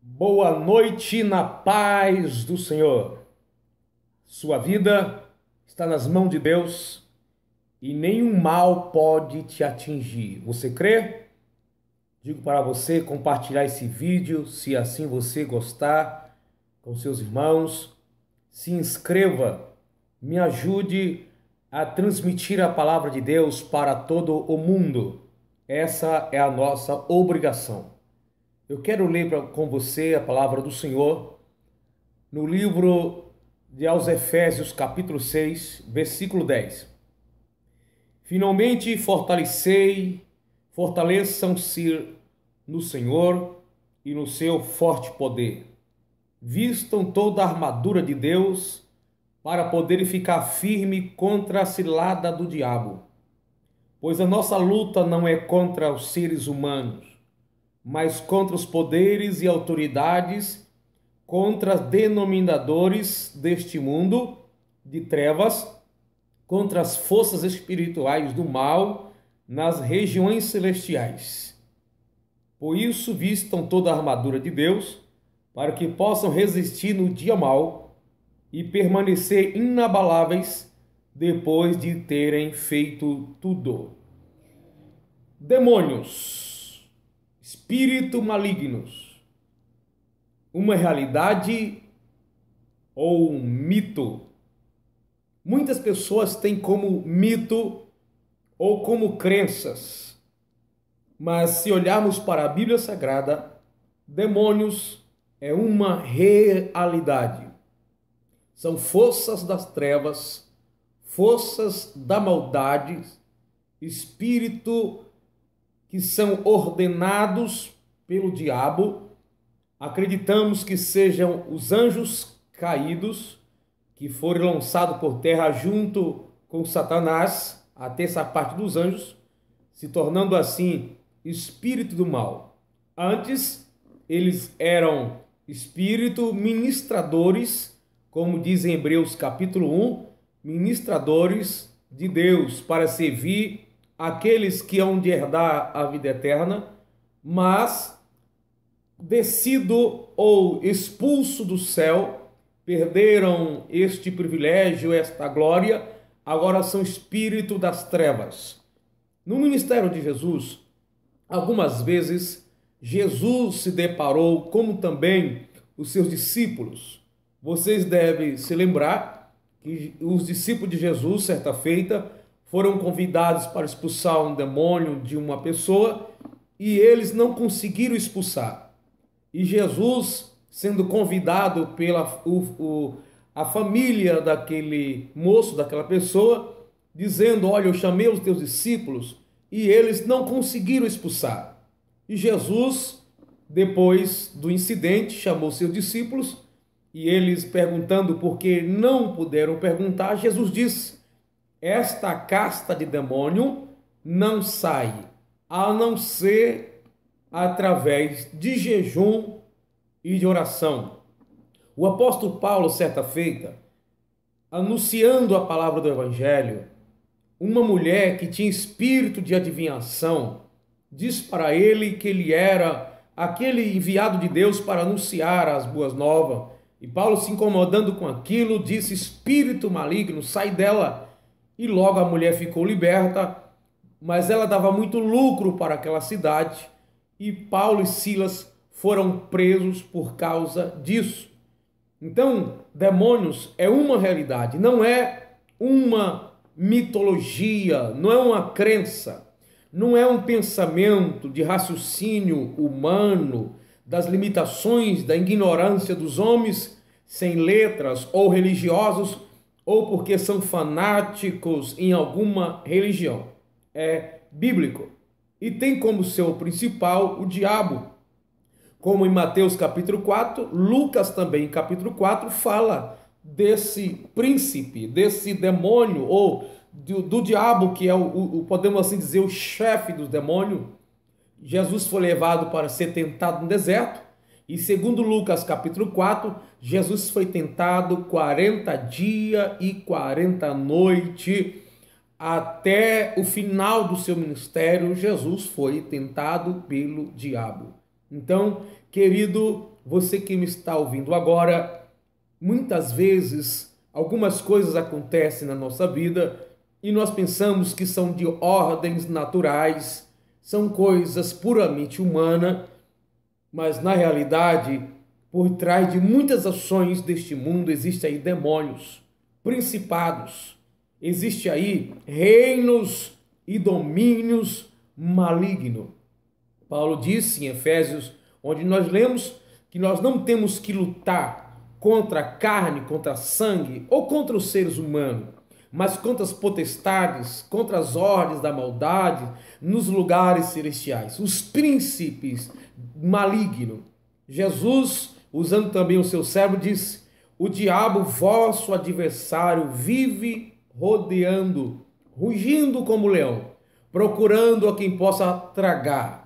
Boa noite na paz do Senhor. Sua vida está nas mãos de Deus e nenhum mal pode te atingir. Você crê? Digo para você compartilhar esse vídeo, se assim você gostar, com seus irmãos. Se inscreva, me ajude a transmitir a palavra de Deus para todo o mundo. Essa é a nossa obrigação. Eu quero ler com você a palavra do Senhor no livro de aos Efésios, capítulo 6, versículo 10. Finalmente fortaleçam-se no Senhor e no seu forte poder. Vistam toda a armadura de Deus para poderem ficar firme contra a cilada do diabo. Pois a nossa luta não é contra os seres humanos, mas contra os poderes e autoridades, contra os denominadores deste mundo de trevas, contra as forças espirituais do mal nas regiões celestiais. Por isso, vistam toda a armadura de Deus, para que possam resistir no dia mau e permanecer inabaláveis depois de terem feito tudo. Demônios, espíritos malignos, uma realidade ou um mito? Muitas pessoas têm como mito ou como crenças, mas se olharmos para a Bíblia Sagrada, demônios é uma realidade. São forças das trevas, forças da maldade, espírito que são ordenados pelo diabo. Acreditamos que sejam os anjos caídos, que foram lançados por terra junto com Satanás, a terça parte dos anjos, se tornando assim espírito do mal. Antes, eles eram espírito ministradores, como diz em Hebreus capítulo 1, ministradores de Deus para servir aqueles que hão de herdar a vida eterna, mas descido ou expulso do céu, perderam este privilégio, esta glória, agora são espírito das trevas. No ministério de Jesus, algumas vezes Jesus se deparou, como também os seus discípulos. Vocês devem se lembrar que os discípulos de Jesus, certa feita, foram convidados para expulsar um demônio de uma pessoa e eles não conseguiram expulsar. E Jesus, sendo convidado pela a família daquele moço, daquela pessoa, dizendo: olha, eu chamei os teus discípulos e eles não conseguiram expulsar. E Jesus, depois do incidente, chamou seus discípulos e eles, perguntando por que não puderam perguntar, Jesus disse: esta casta de demônio não sai, a não ser através de jejum e de oração. O apóstolo Paulo, certa feita, anunciando a palavra do Evangelho, uma mulher que tinha espírito de adivinhação, diz para ele que ele era aquele enviado de Deus para anunciar as boas novas. E Paulo, se incomodando com aquilo, disse: espírito maligno, sai dela. E logo a mulher ficou liberta, mas ela dava muito lucro para aquela cidade e Paulo e Silas foram presos por causa disso. Então, demônios é uma realidade, não é uma mitologia, não é uma crença, não é um pensamento de raciocínio humano, das limitações, da ignorância dos homens sem letras ou religiosos, ou porque são fanáticos em alguma religião. É bíblico. E tem como seu principal o diabo. Como em Mateus capítulo 4, Lucas também capítulo 4 fala desse príncipe, desse demônio, ou do diabo, que é podemos assim dizer, o chefe dos demônios. Jesus foi levado para ser tentado no deserto. E segundo Lucas capítulo 4, Jesus foi tentado 40 dias e 40 noites. Até o final do seu ministério, Jesus foi tentado pelo diabo. Então, querido, você que me está ouvindo agora, muitas vezes algumas coisas acontecem na nossa vida e nós pensamos que são de ordens naturais, são coisas puramente humanas, mas na realidade, por trás de muitas ações deste mundo, existem aí demônios, principados, existe aí reinos e domínios malignos. Paulo disse em Efésios, onde nós lemos que nós não temos que lutar contra a carne, contra sangue ou contra os seres humanos, mas contra as potestades, contra as ordens da maldade nos lugares celestiais, os príncipes malignos. Jesus, usando também o seu servo, disse: o diabo, vosso adversário, vive rodeando, rugindo como leão, procurando a quem possa tragar.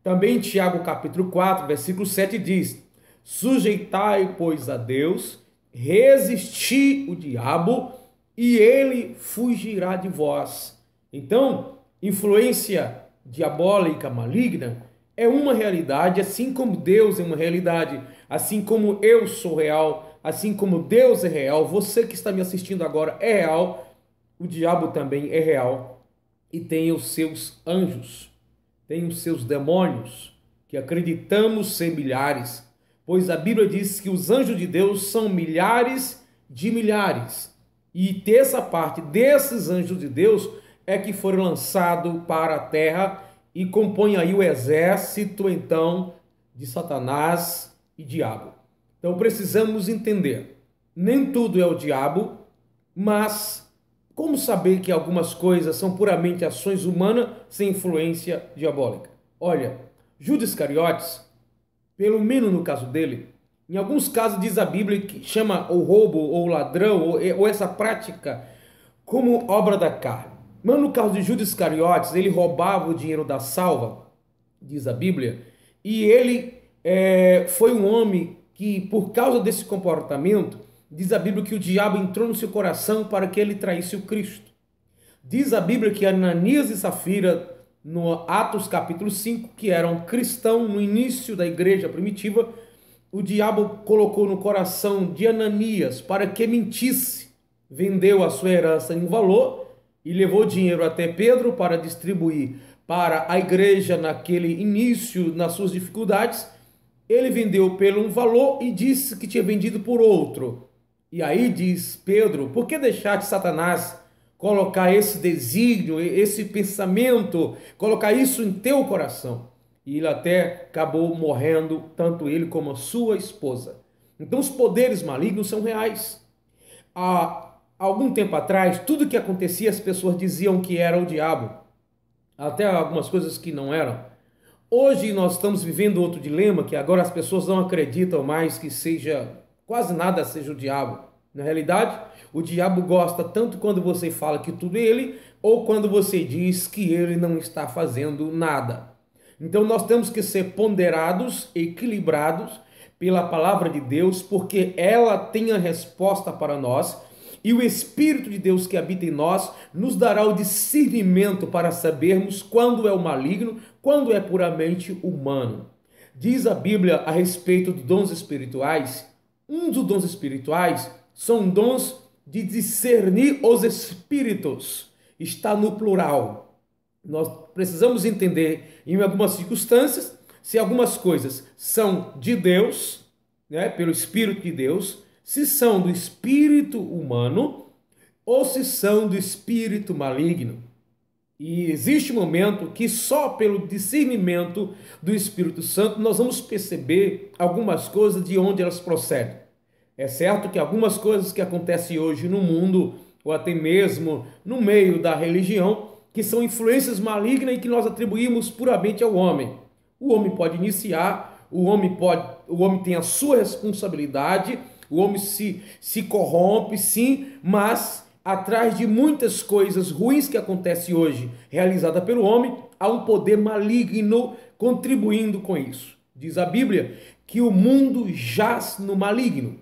Também Tiago capítulo 4, versículo 7 diz: sujeitai, pois, a Deus, resisti o diabo, e ele fugirá de vós. Então, influência diabólica maligna é uma realidade, assim como Deus é uma realidade, assim como eu sou real, assim como Deus é real, você que está me assistindo agora é real, o diabo também é real e tem os seus anjos, tem os seus demônios, que acreditamos ser milhares, pois a Bíblia diz que os anjos de Deus são milhares de milhares. E terça parte desses anjos de Deus é que foram lançados para a terra e compõem aí o exército, então, de Satanás e diabo. Então precisamos entender, nem tudo é o diabo, mas como saber que algumas coisas são puramente ações humanas sem influência diabólica? Olha, Judas Iscariotes, pelo menos no caso dele, em alguns casos diz a Bíblia que chama o roubo ou o ladrão ou essa prática como obra da carne. Mas no caso de Judas Iscariotes, ele roubava o dinheiro da salva, diz a Bíblia, e ele foi um homem que, por causa desse comportamento, diz a Bíblia que o diabo entrou no seu coração para que ele traísse o Cristo. Diz a Bíblia que Ananias e Safira, no Atos capítulo 5, que eram cristãos no início da igreja primitiva, o diabo colocou no coração de Ananias para que mentisse, vendeu a sua herança em um valor e levou dinheiro até Pedro para distribuir para a igreja naquele início, nas suas dificuldades. Ele vendeu pelo um valor e disse que tinha vendido por outro. E aí diz Pedro: por que deixaste Satanás colocar esse desígnio, esse pensamento, colocar isso em teu coração? E ele até acabou morrendo, tanto ele como a sua esposa. Então os poderes malignos são reais. Há algum tempo atrás, tudo que acontecia, as pessoas diziam que era o diabo. Até algumas coisas que não eram. Hoje nós estamos vivendo outro dilema, que agora as pessoas não acreditam mais que seja, quase nada seja o diabo. Na realidade, o diabo gosta tanto quando você fala que tudo é ele, ou quando você diz que ele não está fazendo nada. Então nós temos que ser ponderados, equilibrados pela palavra de Deus, porque ela tem a resposta para nós, e o Espírito de Deus que habita em nós nos dará o discernimento para sabermos quando é o maligno, quando é puramente humano. Diz a Bíblia a respeito dos dons espirituais, um dos dons espirituais são dons de discernir os espíritos, está no plural. Nós precisamos entender, em algumas circunstâncias, se algumas coisas são de Deus, né, pelo Espírito de Deus, se são do espírito humano ou se são do espírito maligno. E existe um momento que só pelo discernimento do Espírito Santo nós vamos perceber algumas coisas de onde elas procedem. É certo que algumas coisas que acontecem hoje no mundo, ou até mesmo no meio da religião, que são influências malignas e que nós atribuímos puramente ao homem. O homem pode iniciar, o homem tem a sua responsabilidade, o homem se corrompe, sim, mas atrás de muitas coisas ruins que acontecem hoje, realizada pelo homem, há um poder maligno contribuindo com isso. Diz a Bíblia que o mundo jaz no maligno.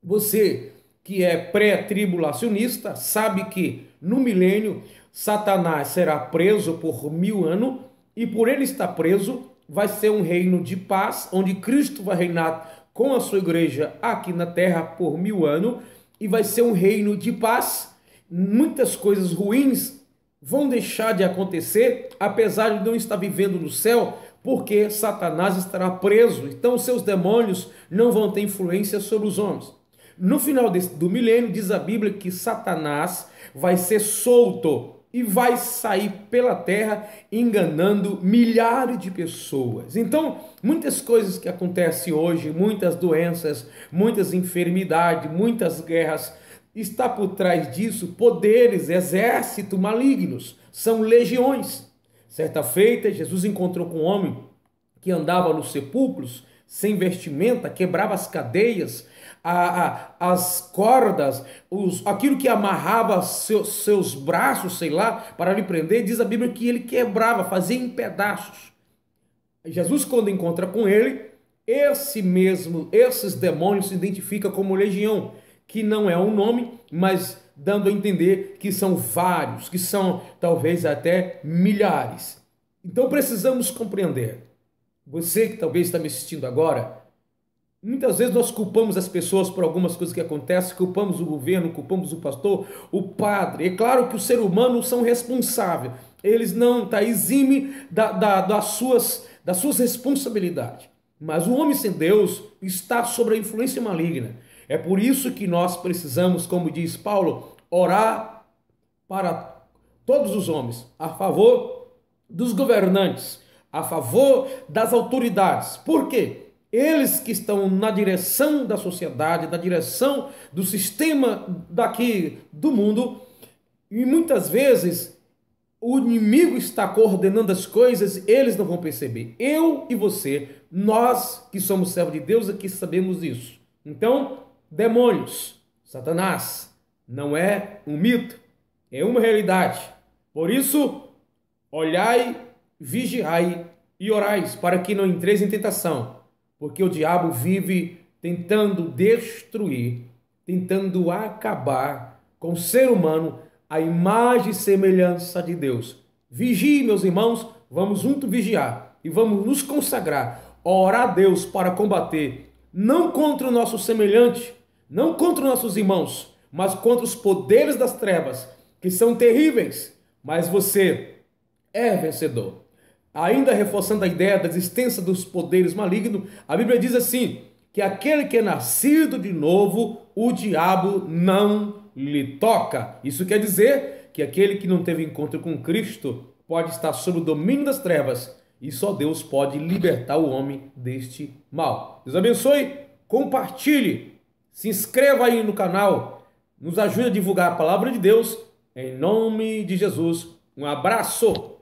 Você que é pré-tribulacionista sabe que no milênio Satanás será preso por 1000 anos, e por ele estar preso, vai ser um reino de paz, onde Cristo vai reinar com a sua igreja aqui na terra por 1000 anos, e vai ser um reino de paz. Muitas coisas ruins vão deixar de acontecer, apesar de não estar vivendo no céu, porque Satanás estará preso, então seus demônios não vão ter influência sobre os homens. No final do milênio, diz a Bíblia que Satanás vai ser solto e vai sair pela terra enganando milhares de pessoas. Então, muitas coisas que acontecem hoje, muitas doenças, muitas enfermidades, muitas guerras, está por trás disso poderes, exércitos malignos, são legiões. Certa feita, Jesus encontrou com um homem que andava nos sepulcros, sem vestimenta, quebrava as cadeias, as cordas, aquilo que amarrava seus braços, sei lá, para lhe prender. Diz a Bíblia que ele quebrava, fazia em pedaços. Jesus, quando encontra com ele, esses demônios se identificam como legião, que não é um nome, mas dando a entender que são vários, que são talvez até milhares. Então precisamos compreender. Você que talvez está me assistindo agora, muitas vezes nós culpamos as pessoas por algumas coisas que acontecem, culpamos o governo, culpamos o pastor, o padre. É claro que os seres humanos são responsáveis, eles não estão exime das suas responsabilidades. Mas o homem sem Deus está sob a influência maligna. É por isso que nós precisamos, como diz Paulo, orar para todos os homens, a favor dos governantes, a favor das autoridades. Por quê? Eles que estão na direção da sociedade, na direção do sistema daqui do mundo, e muitas vezes o inimigo está coordenando as coisas, eles não vão perceber. Eu e você, nós que somos servos de Deus, aqui sabemos isso. Então, demônios, Satanás, não é um mito, é uma realidade. Por isso, olhai, vigiai e orais, para que não entreis em tentação, porque o diabo vive tentando destruir, tentando acabar com o ser humano, a imagem e semelhança de Deus. Vigie, meus irmãos, vamos juntos vigiar e vamos nos consagrar, orar a Deus para combater, não contra o nosso semelhante, não contra os nossos irmãos, mas contra os poderes das trevas, que são terríveis, mas você é vencedor. Ainda reforçando a ideia da existência dos poderes malignos, a Bíblia diz assim, que aquele que é nascido de novo, o diabo não lhe toca. Isso quer dizer que aquele que não teve encontro com Cristo pode estar sob o domínio das trevas e só Deus pode libertar o homem deste mal. Deus abençoe, compartilhe, se inscreva aí no canal, nos ajude a divulgar a palavra de Deus, em nome de Jesus. Um abraço!